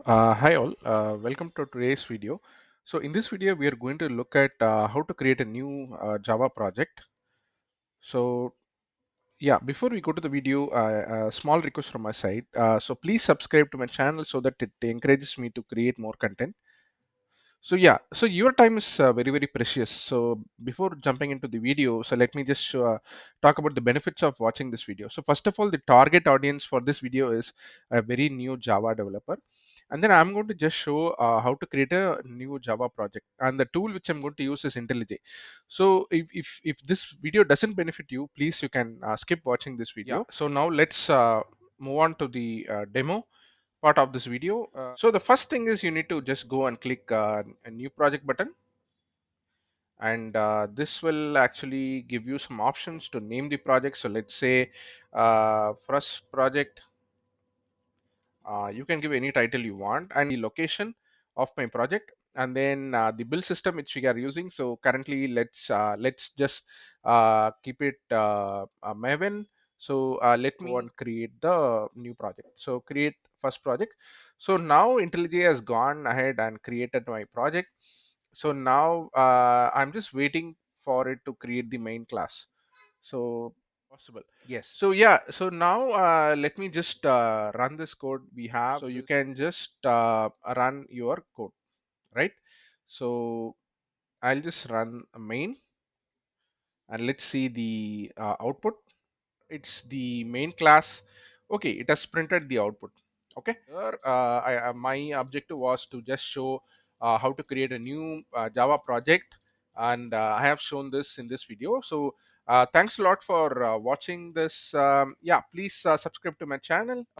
Hi all, welcome to today's video. So in this video, we are going to look at how to create a new Java project. So yeah, before we go to the video, a small request from my side. So please subscribe to my channel so that it encourages me to create more content. So yeah, so your time is very precious. So before jumping into the video, so let me just talk about the benefits of watching this video. So first of all, the target audience for this video is a very new Java developer, and then I'm going to just show how to create a new Java project. And the tool which I'm going to use is IntelliJ. So if this video doesn't benefit you, please you can skip watching this video. So now let's move on to the demo part of this video. So the first thing is you need to just go and click a new project button, and this will actually give you some options to name the project. So let's say first project. You can give any title you want and the location of my project, and then the build system which we are using. So currently let's just keep it Maven. So let me go and create the new project. So create first project. So now IntelliJ has gone ahead and created my project. So now I'm just waiting for it to create the main class. So possible. Yes. So yeah, so now let me just run this code we have. So you can just run your code, right? So I'll just run a main, and let's see the output. It's the main class. Okay, it has printed the output. Okay, here my objective was to just show how to create a new Java project, and I have shown this in this video. So thanks a lot for watching this. Yeah, please subscribe to my channel.